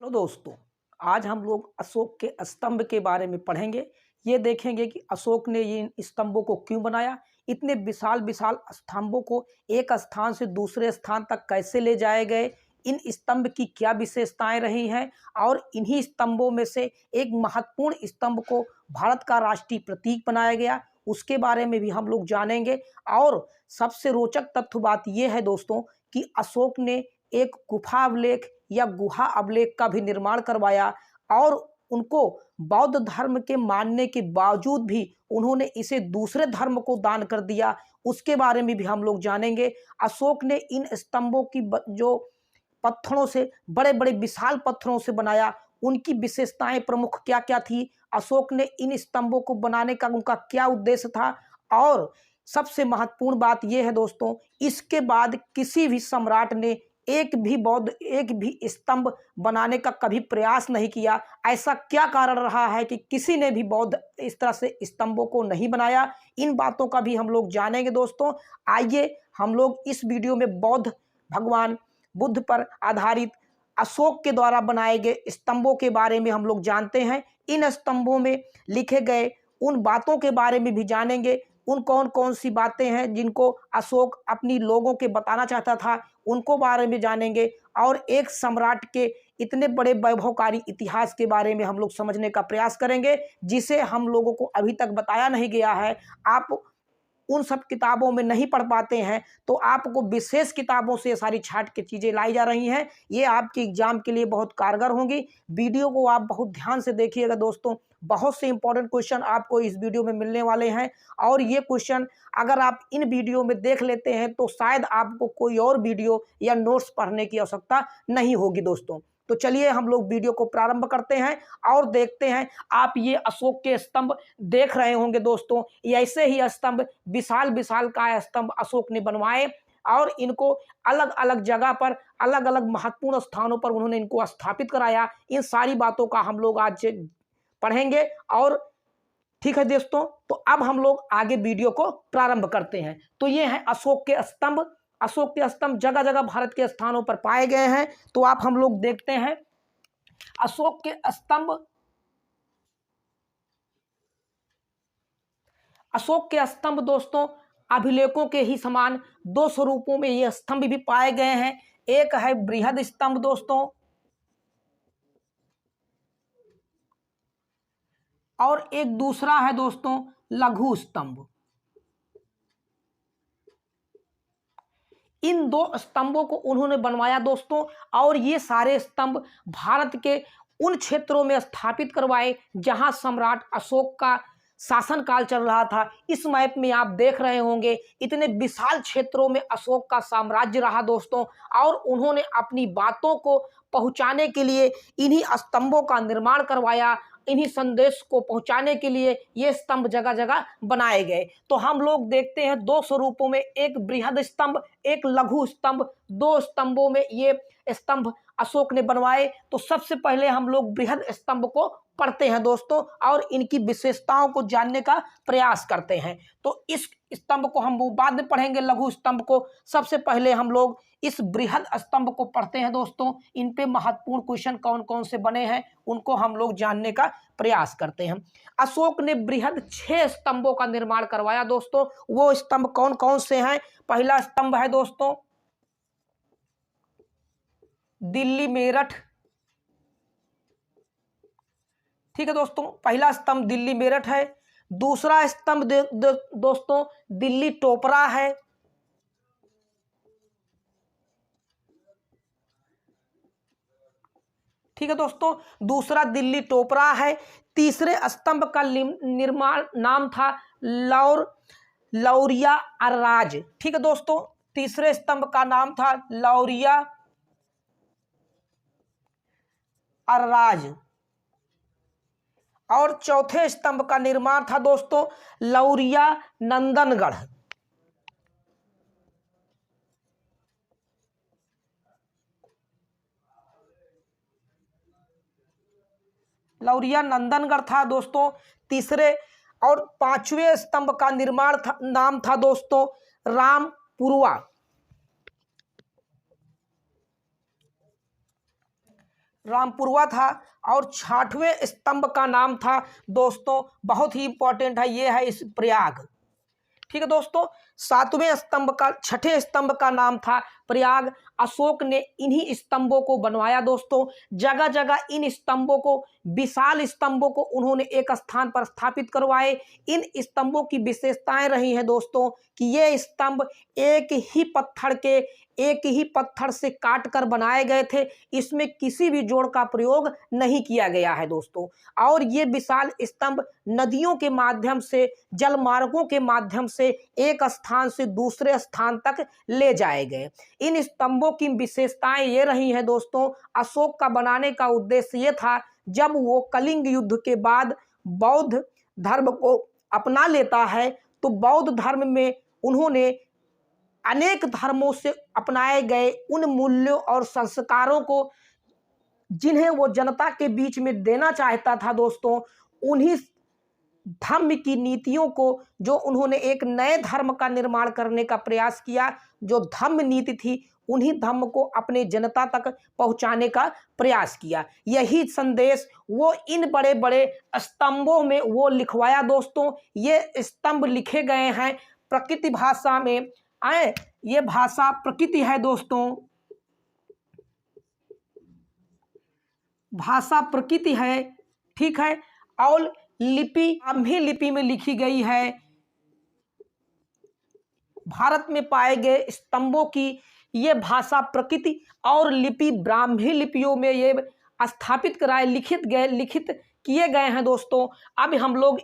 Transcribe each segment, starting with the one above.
Hello दोस्तों। आज हम लोग अशोक के स्तंभ के बारे में पढ़ेंगे। ये देखेंगे कि अशोक ने ये इन स्तंभों को क्यों बनाया, इतने विशाल विशाल स्तंभों को एक स्थान से दूसरे स्थान तक कैसे ले जाए गए, इन स्तंभ की क्या विशेषताएं रही हैं और इन्हीं स्तंभों में से एक महत्वपूर्ण स्तंभ को भारत का राष्ट्रीय प्रतीक बनाया गया, उसके बारे में भी हम लोग जानेंगे। और सबसे रोचक तथ्य बात यह है दोस्तों कि अशोक ने एक गुफा अभिलेख या गुहा अभिलेख का भी निर्माण करवाया और उनको बौद्ध धर्म के मानने के बावजूद भी उन्होंने इसे दूसरे धर्म को दान कर दिया, उसके बारे में भी हम लोग जानेंगे। अशोक ने इन स्तंभों की जो पत्थरों से बड़े बड़े विशाल पत्थरों से बनाया, उनकी विशेषताएं प्रमुख क्या क्या थी, अशोक ने इन स्तंभों को बनाने का उनका क्या उद्देश्य था। और सबसे महत्वपूर्ण बात यह है दोस्तों, इसके बाद किसी भी सम्राट ने एक भी स्तंभ बनाने का कभी प्रयास नहीं किया। ऐसा क्या कारण रहा है कि किसी ने भी बौद्ध इस तरह से स्तंभों को नहीं बनाया, इन बातों का भी हम लोग जानेंगे दोस्तों। आइए हम लोग इस वीडियो में बौद्ध भगवान बुद्ध पर आधारित अशोक के द्वारा बनाए गए स्तंभों के बारे में हम लोग जानते हैं। इन स्तंभों में लिखे गए उन बातों के बारे में भी जानेंगे, उन कौन कौन सी बातें हैं जिनको अशोक अपनी लोगों के बताना चाहता था, उनको बारे में जानेंगे। और एक सम्राट के इतने बड़े वैभवकारी इतिहास के बारे में हम लोग समझने का प्रयास करेंगे, जिसे हम लोगों को अभी तक बताया नहीं गया है। आप उन सब किताबों में नहीं पढ़ पाते हैं, तो आपको विशेष किताबों से ये सारी छाट के चीज़ें लाई जा रही हैं, ये आपके एग्जाम के लिए बहुत कारगर होंगी। वीडियो को आप बहुत ध्यान से देखिएगा दोस्तों, बहुत से इंपॉर्टेंट क्वेश्चन आपको इस वीडियो में मिलने वाले हैं। और ये क्वेश्चन अगर आप इन वीडियो में देख लेते हैं तो शायद आपको कोई और वीडियो या नोट्स पढ़ने की आवश्यकता नहीं होगी दोस्तों। तो चलिए हम लोग वीडियो को प्रारंभ करते हैं और देखते हैं। आप ये अशोक के स्तंभ देख रहे होंगे दोस्तों, ये ऐसे ही स्तंभ विशाल विशाल का स्तंभ अशोक ने बनवाए और इनको अलग अलग जगह पर अलग अलग महत्वपूर्ण स्थानों पर उन्होंने इनको स्थापित कराया। इन सारी बातों का हम लोग आज पढ़ेंगे। और ठीक है दोस्तों, तो अब हम लोग आगे वीडियो को प्रारंभ करते हैं। तो ये है अशोक के स्तंभ। अशोक के स्तंभ जगह जगह भारत के स्थानों पर पाए गए हैं। तो आप हम लोग देखते हैं अशोक के स्तंभ। अशोक के स्तंभ दोस्तों अभिलेखों के ही समान दो स्वरूपों में ये स्तंभ भी पाए गए हैं। एक है बृहद स्तंभ दोस्तों, और एक दूसरा है दोस्तों लघु स्तंभ। इन दो स्तंभों को उन्होंने बनवाया दोस्तों, और ये सारे स्तंभ भारत के उन क्षेत्रों में स्थापित करवाए जहां सम्राट अशोक का शासनकाल चल रहा था। इस मैप में आप देख रहे होंगे इतने विशाल क्षेत्रों में अशोक का साम्राज्य रहा दोस्तों, और उन्होंने अपनी बातों को पहुंचाने के लिए इन्हीं स्तंभों का निर्माण करवाया। इन्हीं संदेश को पहुंचाने के लिए ये स्तंभ जगह जगह बनाए गए। तो हम लोग देखते हैं दो स्वरूपों में, एक बृहद स्तंभ, एक लघु स्तंभ। दो स्तंभों में ये स्तंभ अशोक ने बनवाए। तो सबसे पहले हम लोग बृहद स्तंभ को पढ़ते हैं दोस्तों और इनकी विशेषताओं को जानने का प्रयास करते हैं। तो इस स्तंभ को हम बाद में पढ़ेंगे, लघु स्तंभ को। सबसे पहले हम लोग इस बृहद स्तंभ को पढ़ते हैं दोस्तों। इन पे महत्वपूर्ण क्वेश्चन कौन कौन से बने हैं उनको हम लोग जानने का प्रयास करते हैं। अशोक ने बृहद 6 स्तंभों का निर्माण करवाया दोस्तों। वो स्तंभ कौन कौन से हैं? पहला स्तंभ है दोस्तों दिल्ली मेरठ। ठीक है दोस्तों, पहला स्तंभ दिल्ली मेरठ है। दूसरा स्तंभ दोस्तों दिल्ली टोपरा है। ठीक है दोस्तों, दूसरा दिल्ली टोपरा है। तीसरे स्तंभ का निर्माण नाम था लौरिया अर्राज। ठीक है दोस्तों, तीसरे स्तंभ का नाम था लौरिया अर्राज। और चौथे स्तंभ का निर्माण था दोस्तों लौरिया नंदनगढ़। लौरिया नंदनगढ़ था दोस्तों तीसरे। और पांचवें स्तंभ का निर्माण नाम था दोस्तों रामपुरवा। रामपुरवा था। और 6वें स्तंभ का नाम था दोस्तों, बहुत ही इंपॉर्टेंट है, ये है इस प्रयाग। ठीक है दोस्तों, 7वें स्तंभ का 6ठे स्तंभ का नाम था प्रयाग। अशोक ने इन्हीं स्तंभों को बनवाया दोस्तों। जगह जगह इन स्तंभों को, विशाल स्तंभों को उन्होंने एक स्थान पर स्थापित करवाए। इन स्तंभों की विशेषताएं रही हैं दोस्तों कि ये स्तंभ एक ही पत्थर से काट कर बनाए गए थे। इसमें किसी भी जोड़ का प्रयोग नहीं किया गया है दोस्तों। और ये विशाल स्तंभ नदियों के माध्यम से, जल मार्गों के माध्यम से एक स्थान से दूसरे स्थान तक ले जाए गए। इन स्तंभों की विशेषताएं ये रही हैं दोस्तों। अशोक का बनाने का उद्देश्य ये था, जब वो कलिंग युद्ध के बाद बौद्ध धर्म को अपना लेता है तो बौद्ध धर्म में उन्होंने अनेक धर्मों से अपनाए गए उन मूल्यों और संस्कारों को जिन्हें वो जनता के बीच में देना चाहता था दोस्तों, उन्हीं धर्म की नीतियों को, जो उन्होंने एक नए धर्म का निर्माण करने का प्रयास किया, जो धर्म नीति थी, उन्हीं धर्म को अपने जनता तक पहुंचाने का प्रयास किया। यही संदेश वो इन बड़े बड़े स्तंभों में वो लिखवाया दोस्तों। ये स्तंभ लिखे गए हैं प्रकृति भाषा में। आए, ये भाषा प्रकृति है दोस्तों, भाषा प्रकृति है, ठीक है। और लिपि ब्राह्मी लिपि में लिखी गई है। भारत में पाए गए स्तंभों की ये भाषा प्रकृति और लिपि ब्राह्मी लिपियों में ये स्थापित कराए, लिखित किए गए हैं दोस्तों। अब हम लोग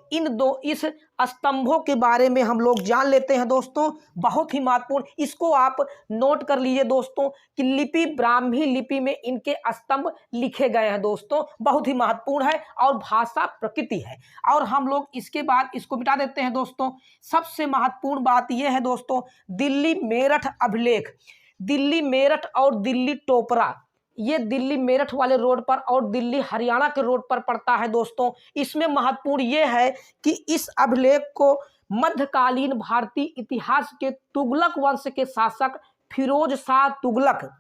इस स्तंभों के बारे में हम लोग जान लेते हैं दोस्तों, बहुत ही महत्वपूर्ण। इसको आप नोट कर लीजिए दोस्तों कि लिपि ब्राह्मी लिपि में इनके स्तंभ लिखे गए हैं दोस्तों, बहुत ही महत्वपूर्ण है और भाषा प्रकृति है। और हम लोग इसके बाद इसको मिटा देते हैं दोस्तों। सबसे महत्वपूर्ण बात यह है दोस्तों, दिल्ली मेरठ अभिलेख। दिल्ली मेरठ और दिल्ली टोपरा, ये दिल्ली मेरठ वाले रोड पर और दिल्ली हरियाणा के रोड पर पड़ता है दोस्तों। इसमें महत्वपूर्ण ये है कि इस अभिलेख को मध्यकालीन भारतीय इतिहास के तुगलक वंश के शासक फिरोज शाह तुगलक,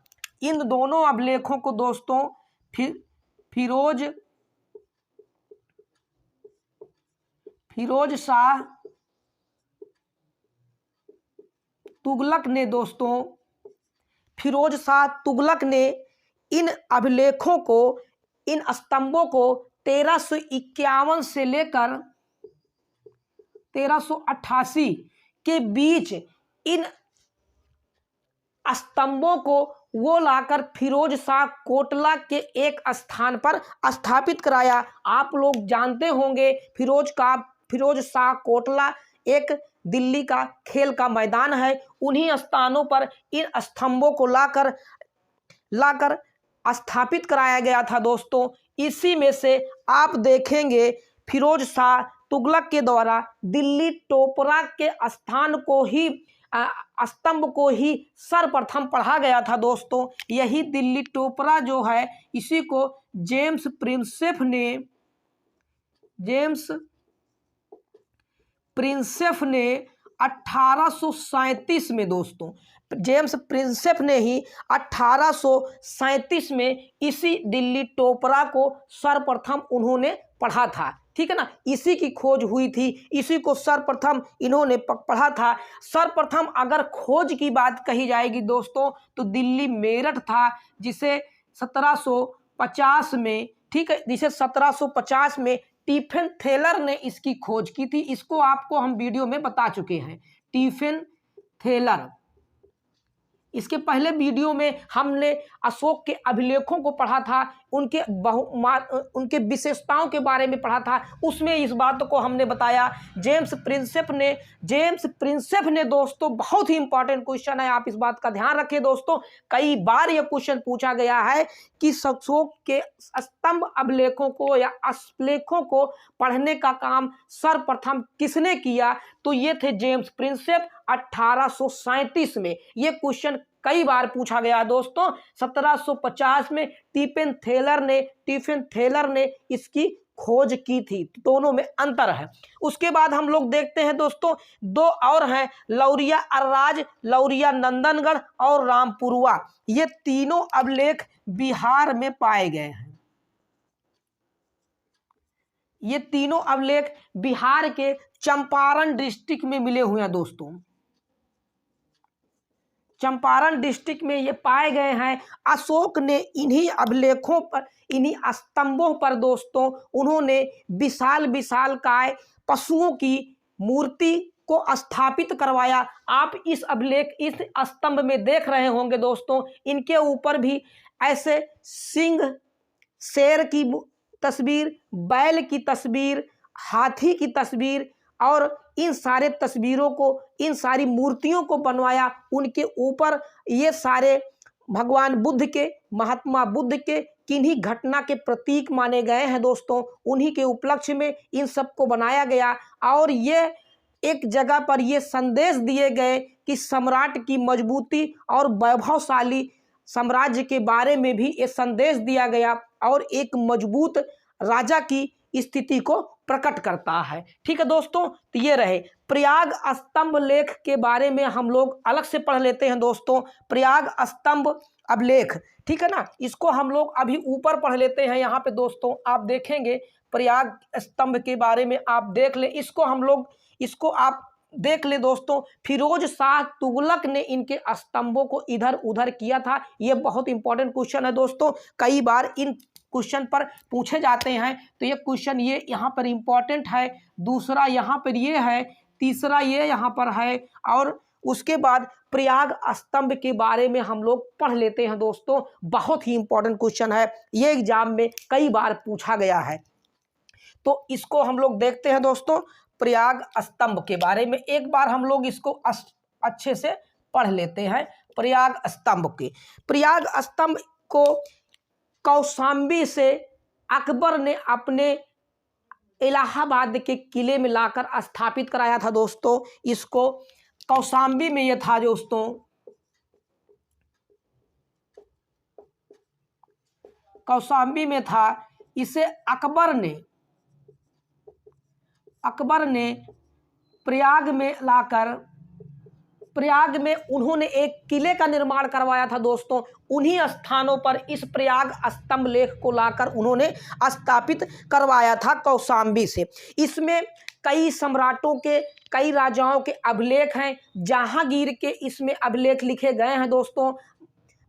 इन दोनों अभिलेखों को दोस्तों फिरोज शाह तुगलक ने दोस्तों, फिरोज शाह तुगलक ने इन अभिलेखों को, इन स्तंभों को 1351 से लेकर 1388 के बीच इन स्तंभों को वो लाकर फिरोज शाह कोटला के एक स्थान पर स्थापित कराया। आप लोग जानते होंगे फिरोज शाह कोटला एक दिल्ली का खेल का मैदान है। उन्हीं स्थानों पर इन स्तंभों को लाकर स्थापित कराया गया था दोस्तों। इसी में से आप देखेंगे फिरोज शाह तुगलक के द्वारा दिल्ली टोपरा के स्तंभ को ही सर्वप्रथम पढ़ा गया था दोस्तों। यही दिल्ली टोपरा जो है, इसी को जेम्स प्रिंसेप ने 1837 में दोस्तों, जेम्स प्रिंसेप ने ही 1837 में इसी दिल्ली टोपरा को सर्वप्रथम उन्होंने पढ़ा था, ठीक है ना। इसी की खोज हुई थी, इसी को सर्वप्रथम इन्होंने पढ़ा था। सर्वप्रथम अगर खोज की बात कही जाएगी दोस्तों तो दिल्ली मेरठ था, जिसे 1750 में, ठीक है, जिसे 1750 में स्टीफन थेलर ने इसकी खोज की थी। इसको आपको हम वीडियो में बता चुके हैं, स्टीफन थेलर। इसके पहले वीडियो में हमने अशोक के अभिलेखों को पढ़ा था, उनके विशेषताओं के बारे में पढ़ा था। उसमें इस बात को हमने बताया। जेम्स प्रिंसेप ने दोस्तों, बहुत ही इंपॉर्टेंट क्वेश्चन है, आप इस बात का ध्यान रखें दोस्तों। कई बार यह क्वेश्चन पूछा गया है कि अशोक के स्तंभ अभिलेखों को या अभिलेखों को पढ़ने का काम सर्वप्रथम किसने किया, तो ये थे जेम्स प्रिंसेप 1837 में। ये क्वेश्चन कई बार पूछा गया दोस्तों। 1750 में स्टीफन थेलर ने इसकी खोज की थी। दोनों में अंतर है। उसके बाद हम लोग देखते हैं दोस्तों, दो और हैं, लौरिया अर्राज, लौरिया नंदनगढ़ और रामपुरवा। ये तीनों अभिलेख बिहार में पाए गए हैं। ये तीनों अभिलेख बिहार के चंपारण डिस्ट्रिक्ट में मिले हुए हैं दोस्तों। चंपारण डिस्ट्रिक्ट में ये पाए गए हैं। अशोक ने इन्हीं अभिलेखों पर, इन्हीं स्तंभों पर दोस्तों उन्होंने विशाल विशाल काय पशुओं की मूर्ति को स्थापित करवाया। आप इस अभिलेख, इस स्तंभ में देख रहे होंगे दोस्तों, इनके ऊपर भी ऐसे सिंह, शेर की तस्वीर, बैल की तस्वीर, हाथी की तस्वीर और इन सारे तस्वीरों को, इन सारी मूर्तियों को बनवाया। उनके ऊपर ये सारे भगवान बुद्ध के, महात्मा बुद्ध के किन्हीं घटना के प्रतीक माने गए हैं दोस्तों। उन्हीं के उपलक्ष्य में इन सब को बनाया गया और ये एक जगह पर ये संदेश दिए गए कि सम्राट की मजबूती और वैभवशाली साम्राज्य के बारे में भी ये संदेश दिया गया और एक मजबूत राजा की स्थिति को प्रकट करता है। ठीक है दोस्तों, तो ये रहे प्रयाग स्तंभ लेख के बारे में हम लोग अलग से पढ़ लेते हैं दोस्तों। प्रयाग स्तंभ अभिलेख, ठीक है ना, इसको हम लोग अभी ऊपर पढ़ लेते हैं। यहाँ पे दोस्तों आप देखेंगे प्रयाग स्तंभ के बारे में आप देख ले, इसको आप देख ले दोस्तों। फिरोज शाह तुगलक ने इनके स्तंभों को इधर उधर किया था। ये बहुत इंपॉर्टेंट क्वेश्चन है दोस्तों, कई बार इन क्वेश्चन पर पूछे जाते हैं। तो ये क्वेश्चन ये यहाँ पर इंपॉर्टेंट है, दूसरा यहाँ पर ये है, तीसरा ये यहाँ पर है और उसके बाद प्रयाग स्तंभ के बारे में हम लोग पढ़ लेते हैं दोस्तों। बहुत ही इंपॉर्टेंट क्वेश्चन है, ये एग्जाम में कई बार पूछा गया है। तो इसको हम लोग देखते हैं दोस्तों। प्रयाग स्तंभ के बारे में एक बार हम लोग इसको अच्छे से पढ़ लेते हैं। प्रयाग स्तंभ को कौशाम्बी से अकबर ने अपने इलाहाबाद के किले में लाकर स्थापित कराया था दोस्तों। इसको कौशाम्बी में ये था दोस्तों, कौशाम्बी में था। इसे अकबर ने प्रयाग में लाकर, प्रयाग में उन्होंने एक किले का निर्माण करवाया था दोस्तों। उन्हीं स्थानों पर इस प्रयाग स्तंभ लेख को लाकर उन्होंने स्थापित करवाया था कौशाम्बी से। इसमें कई सम्राटों के, कई राजाओं के अभिलेख हैं। जहांगीर के इसमें अभिलेख लिखे गए हैं दोस्तों।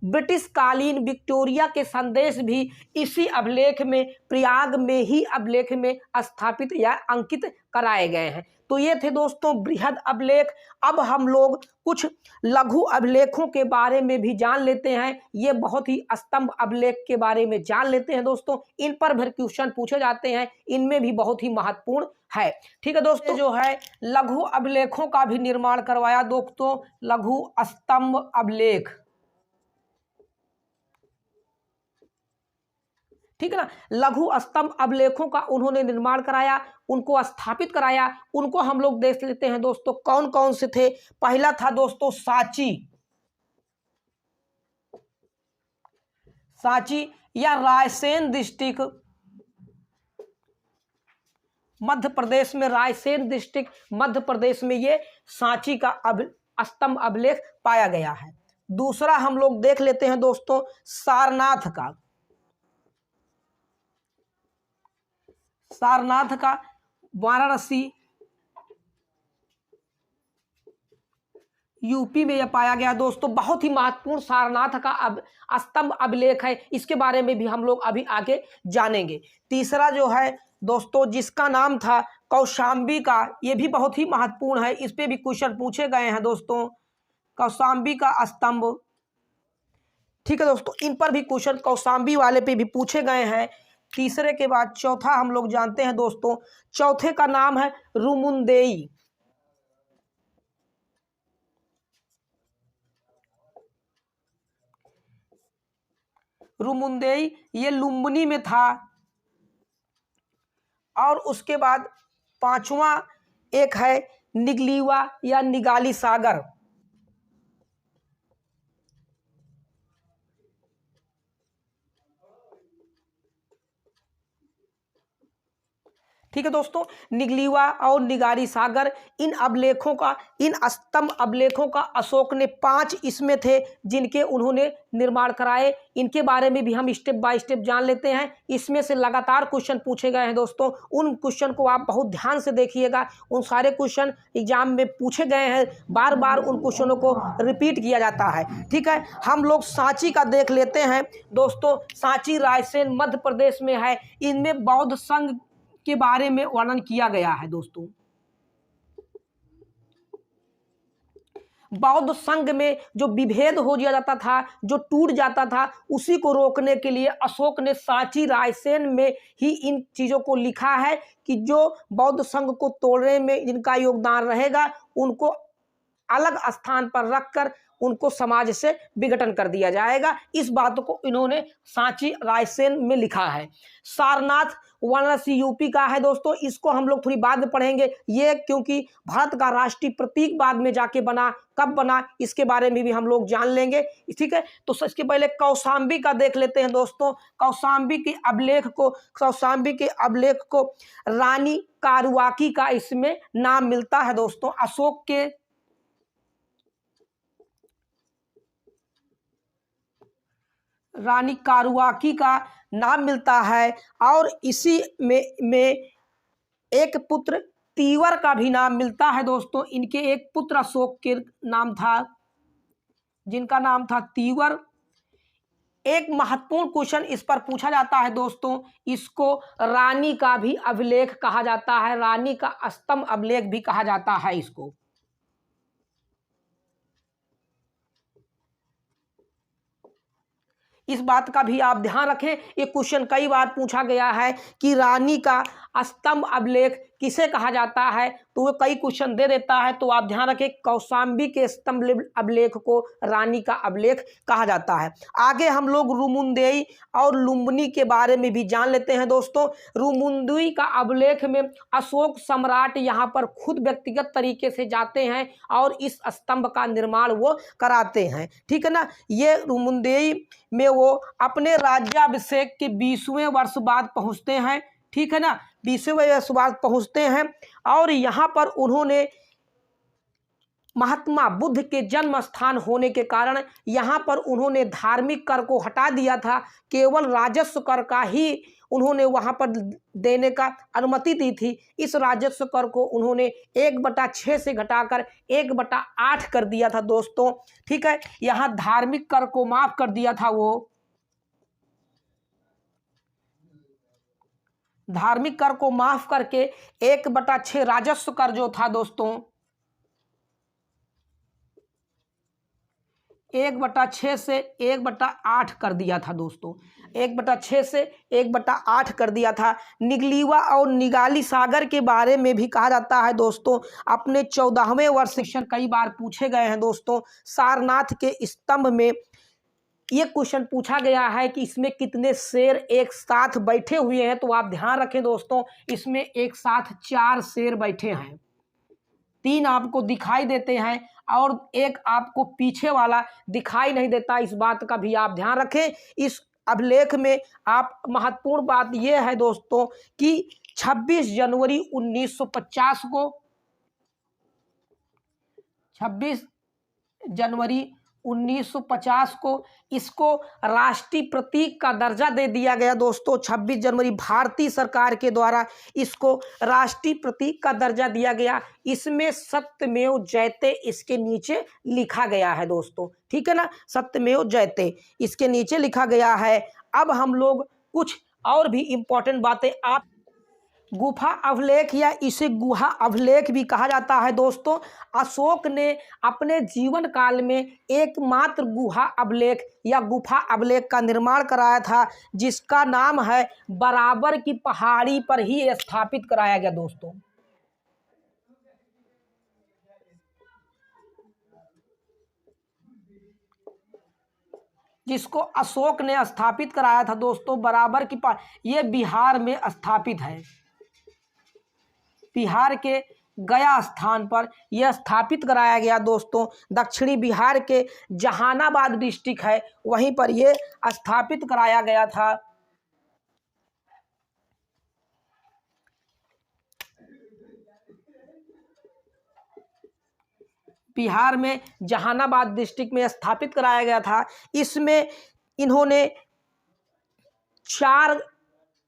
ब्रिटिश कालीन विक्टोरिया के संदेश भी इसी अभिलेख में, प्रयाग में ही अभिलेख में स्थापित या अंकित कराए गए हैं। तो ये थे दोस्तों बृहद अभिलेख। अब हम लोग कुछ लघु अभिलेखों के बारे में भी जान लेते हैं। ये बहुत ही स्तंभ अभिलेख के बारे में जान लेते हैं दोस्तों। इन पर भी क्वेश्चन पूछे जाते हैं, इनमें भी बहुत ही महत्वपूर्ण है। ठीक है दोस्तों, जो है लघु अभिलेखों का भी निर्माण करवाया दोस्तों। लघु स्तंभ अभिलेख, ठीक है ना, लघु स्तंभ अभिलेखों का उन्होंने निर्माण कराया, उनको स्थापित कराया। उनको हम लोग देख लेते हैं दोस्तों, कौन कौन से थे। पहला था दोस्तों सांची या रायसेन डिस्ट्रिक्ट, मध्य प्रदेश में, रायसेन डिस्ट्रिक्ट मध्य प्रदेश में ये सांची का स्तंभ अभिलेख पाया गया है। दूसरा हम लोग देख लेते हैं दोस्तों सारनाथ का वाराणसी यूपी में यह पाया गया दोस्तों। बहुत ही महत्वपूर्ण सारनाथ का स्तंभ अभिलेख है, इसके बारे में भी हम लोग अभी आगे जानेंगे। तीसरा जो है दोस्तों जिसका नाम था कौशाम्बी का, यह भी बहुत ही महत्वपूर्ण है, इस पे भी क्वेश्चन पूछे गए हैं दोस्तों। कौशाम्बी का स्तंभ, ठीक है दोस्तों, इन पर भी क्वेश्चन कौशाम्बी वाले पे भी पूछे गए हैं। तीसरे के बाद चौथा हम लोग जानते हैं दोस्तों, चौथे का नाम है रुमुंदेई। रुमुंदेई ये लुम्बिनी में था। और उसके बाद पांचवा एक है निगलीवा या निगाली सागर। ठीक है दोस्तों, निगलीवा और निगारी सागर, इन अभिलेखों का, इन स्तंभ अभिलेखों का अशोक ने 5 इसमें थे जिनके उन्होंने निर्माण कराए। इनके बारे में भी हम स्टेप बाय स्टेप जान लेते हैं। इसमें से लगातार क्वेश्चन पूछे गए हैं दोस्तों, उन क्वेश्चन को आप बहुत ध्यान से देखिएगा। उन सारे क्वेश्चन एग्जाम में पूछे गए हैं, बार बार उन क्वेश्चनों को रिपीट किया जाता है। ठीक है, हम लोग सांची का देख लेते हैं दोस्तों। सांची रायसेन मध्य प्रदेश में है। इनमें बौद्ध संघ के बारे में वर्णन किया गया है दोस्तों। बौद्ध संघ में जो विभेद हो जाता था, जो टूट जाता था, उसी को रोकने के लिए अशोक ने सांची रायसेन में ही इन चीज़ों को लिखा है कि जो बौद्ध संघ को तोड़ने में जिनका योगदान रहेगा उनको अलग स्थान पर रखकर उनको समाज से विघटन कर दिया जाएगा। इस बात को इन्होंने सांची रायसेन में लिखा है। सारनाथ वाराणसी यूपी का है दोस्तों, इसको हम लोग थोड़ी बाद में पढ़ेंगे। ये क्योंकि भारत का राष्ट्रीय प्रतीक बाद में जाके बना, कब बना इसके बारे में भी हम लोग जान लेंगे। ठीक है, तो इसके पहले कौशाम्बी का देख लेते हैं दोस्तों। कौशाम्बी के अभिलेख को रानी कारुआकी का इसमें नाम मिलता है दोस्तों। अशोक के रानी कारुआकी का नाम मिलता है और इसी में एक पुत्र तीवर का भी नाम मिलता है दोस्तों। इनके एक पुत्र अशोक के नाम था, जिनका नाम था तीवर। एक महत्वपूर्ण क्वेश्चन इस पर पूछा जाता है दोस्तों, इसको रानी का भी अभिलेख कहा जाता है, रानी का स्तंभ अभिलेख भी कहा जाता है इसको। इस बात का भी आप ध्यान रखें, ये क्वेश्चन कई बार पूछा गया है कि रानी का स्तंभ अभिलेख किसे कहा जाता है, तो वो कई क्वेश्चन दे देता है। तो आप ध्यान रखें, कौशाम्बी के स्तंभ अभिलेख को रानी का अभिलेख कहा जाता है। आगे हम लोग रुमुंदेई और लुम्बिनी के बारे में भी जान लेते हैं दोस्तों। रुमुंदेई का अभिलेख में अशोक सम्राट यहाँ पर खुद व्यक्तिगत तरीके से जाते हैं और इस स्तंभ का निर्माण वो कराते हैं। ठीक है ना, ये रुमुंदेई में वो अपने राज्याभिषेक के 20वें वर्ष बाद पहुँचते हैं। ठीक है ना, 20वें वर्ष बाद पहुँचते हैं और यहाँ पर उन्होंने महात्मा बुद्ध के जन्म स्थान होने के कारण यहाँ पर उन्होंने धार्मिक कर को हटा दिया था, केवल राजस्व कर का ही उन्होंने वहाँ पर देने का अनुमति दी थी। इस राजस्व कर को उन्होंने 1/6 से घटाकर 1/8 कर दिया था दोस्तों। ठीक है, यहाँ धार्मिक कर को माफ कर दिया था, वो धार्मिक कर को माफ करके 1/6 राजस्व कर जो था दोस्तों, 1/6 से 1/8 कर दिया था दोस्तों, 1/6 से 1/8 कर दिया था। निगलीवा और निगाली सागर के बारे में भी कहा जाता है दोस्तों। अपने 14वें वर्ष शिक्षण कई बार पूछे गए हैं दोस्तों। सारनाथ के स्तंभ में ये क्वेश्चन पूछा गया है कि इसमें कितने शेर एक साथ बैठे हुए हैं, तो आप ध्यान रखें दोस्तों, इसमें एक साथ 4 शेर बैठे हैं। 3 आपको दिखाई देते हैं और एक आपको पीछे वाला दिखाई नहीं देता। इस बात का भी आप ध्यान रखें। इस अभिलेख में आप महत्वपूर्ण बात यह है दोस्तों कि 26 जनवरी 1950 को 26 जनवरी 1950 को इसको राष्ट्रीय प्रतीक का दर्जा दे दिया गया दोस्तों। 26 जनवरी भारतीय सरकार के द्वारा इसको राष्ट्रीय प्रतीक का दर्जा दिया गया। इसमें सत्यमेव जयते इसके नीचे लिखा गया है दोस्तों। ठीक है ना, सत्यमेव जयते इसके नीचे लिखा गया है। अब हम लोग कुछ और भी इम्पोर्टेंट बातें आप गुफा अभिलेख या इसे गुहा अभिलेख भी कहा जाता है दोस्तों। अशोक ने अपने जीवन काल में एकमात्र गुहा अभिलेख या गुफा अभिलेख का निर्माण कराया था, जिसका नाम है बराबर की पहाड़ी पर ही स्थापित कराया गया दोस्तों। जिसको अशोक ने स्थापित कराया था दोस्तों, बराबर की पहाड़ी, ये बिहार में स्थापित है। बिहार के गया स्थान पर यह स्थापित कराया गया दोस्तों। दक्षिणी बिहार के जहानाबाद डिस्ट्रिक्ट है, वहीं पर यह स्थापित कराया गया था। बिहार में जहानाबाद डिस्ट्रिक्ट में स्थापित कराया गया था। इसमें इन्होंने 4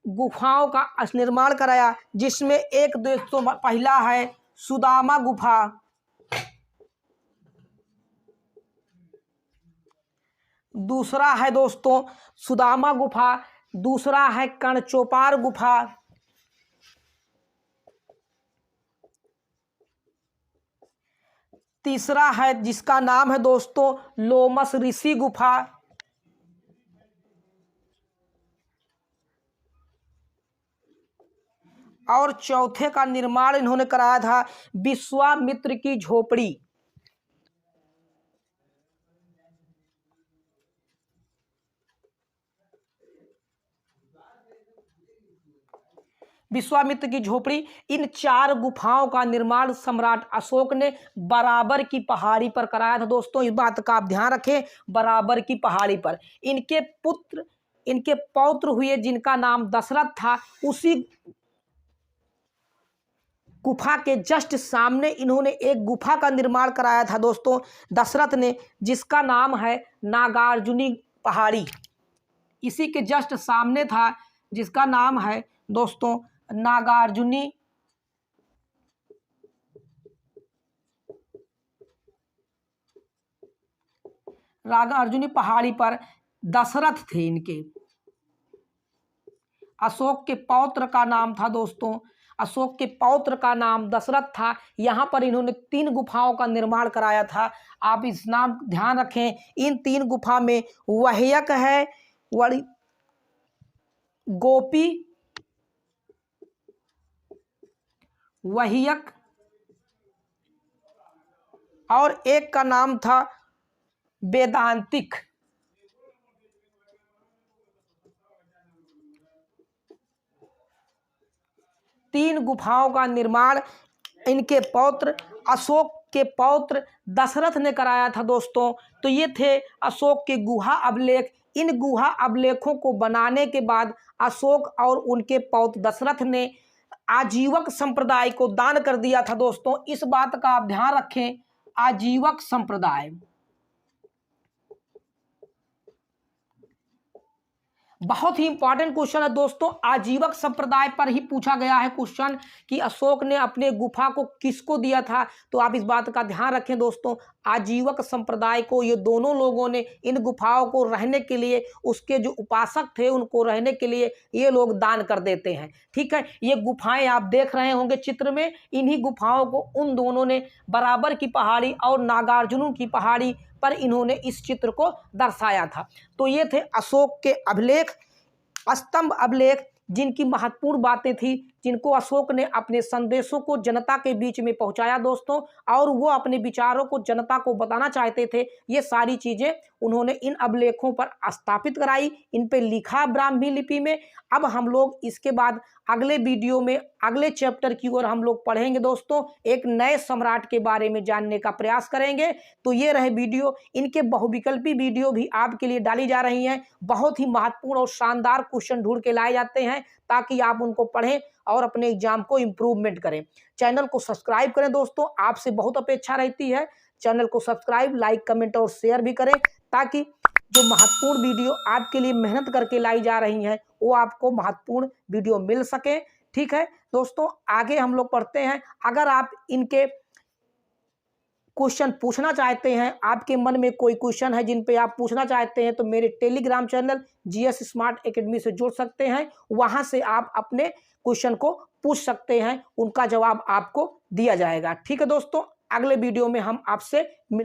गुफाओं का निर्माण कराया, जिसमें एक दोस्तों पहला है सुदामा गुफा, दूसरा है दोस्तों सुदामा गुफा, दूसरा है कर्णचोपार गुफा, तीसरा है जिसका नाम है दोस्तों लोमस ऋषि गुफा, और चौथे का निर्माण इन्होंने कराया था विश्वामित्र की झोपड़ी। विश्वामित्र की झोपड़ी, इन 4 गुफाओं का निर्माण सम्राट अशोक ने बराबर की पहाड़ी पर कराया था। दोस्तों इस बात का आप ध्यान रखें, बराबर की पहाड़ी पर। इनके पौत्र हुए जिनका नाम दशरथ था, उसी गुफा के जस्ट सामने इन्होंने एक गुफा का निर्माण कराया था दोस्तों दशरथ ने, जिसका नाम है नागार्जुनी पहाड़ी। इसी के जस्ट सामने था जिसका नाम है दोस्तों नागार्जुनी पहाड़ी पर दशरथ थे इनके। अशोक के पौत्र का नाम था दोस्तों, अशोक के पौत्र का नाम दशरथ था। यहाँ पर इन्होंने 3 गुफाओं का निर्माण कराया था। आप इस नाम ध्यान रखें, इन 3 गुफा में वह्यक है, गोपी, वह्यक, और एक का नाम था वेदांतिक। तीन गुफाओं का निर्माण इनके पौत्र अशोक के पौत्र दशरथ ने कराया था दोस्तों। तो ये थे अशोक के गुहा अभिलेख। इन गुहा अभिलेखों को बनाने के बाद अशोक और उनके पौत्र दशरथ ने आजीवक संप्रदाय को दान कर दिया था दोस्तों। इस बात का आप ध्यान रखें, आजीवक संप्रदाय। बहुत ही इंपॉर्टेंट क्वेश्चन है दोस्तों, आजीवक संप्रदाय पर ही पूछा गया है क्वेश्चन कि अशोक ने अपने गुफा को किसको दिया था। तो आप इस बात का ध्यान रखें दोस्तों, आजीवक संप्रदाय को ये दोनों लोगों ने इन गुफाओं को रहने के लिए, उसके जो उपासक थे उनको रहने के लिए ये लोग दान कर देते हैं। ठीक है, ये गुफाएं आप देख रहे होंगे चित्र में, इन्हीं गुफाओं को उन दोनों ने बराबर की पहाड़ी और नागार्जुन की पहाड़ी पर इन्होंने इस चित्र को दर्शाया था। तो ये थे अशोक के अभिलेख, स्तंभ अभिलेख, जिनकी महत्वपूर्ण बातें थी, जिनको अशोक ने अपने संदेशों को जनता के बीच में पहुंचाया दोस्तों, और वो अपने विचारों को जनता को बताना चाहते थे। ये सारी चीज़ें उन्होंने इन अभिलेखों पर स्थापित कराई, इन पे लिखा ब्राह्मी लिपि में। अब हम लोग इसके बाद अगले वीडियो में अगले चैप्टर की ओर हम लोग पढ़ेंगे दोस्तों, एक नए सम्राट के बारे में जानने का प्रयास करेंगे। तो ये रहे वीडियो, इनके बहुविकल्पी वीडियो भी आपके लिए डाली जा रही हैं। बहुत ही महत्वपूर्ण और शानदार क्वेश्चन ढूंढ के लाए जाते हैं ताकि आप उनको पढ़ें और अपने एग्जाम को इम्प्रूवमेंट करें। चैनल को सब्सक्राइब करें दोस्तों, आपसे बहुत अपेक्षा रहती है। चैनल को सब्सक्राइब, लाइक, कमेंट और शेयर भी करें ताकि जो महत्वपूर्ण वीडियो आपके लिए मेहनत करके लाई जा रही हैं वो आपको महत्वपूर्ण वीडियो मिल सके। ठीक है दोस्तों, आगे हम लोग पढ़ते हैं। अगर आप इनके क्वेश्चन पूछना चाहते हैं, आपके मन में कोई क्वेश्चन है जिन पे आप पूछना चाहते हैं, तो मेरे Telegram channel GS smart academy से जुड़ सकते हैं। वहां से आप अपने क्वेश्चन को पूछ सकते हैं, उनका जवाब आपको दिया जाएगा। ठीक है दोस्तों, अगले वीडियो में हम आपसे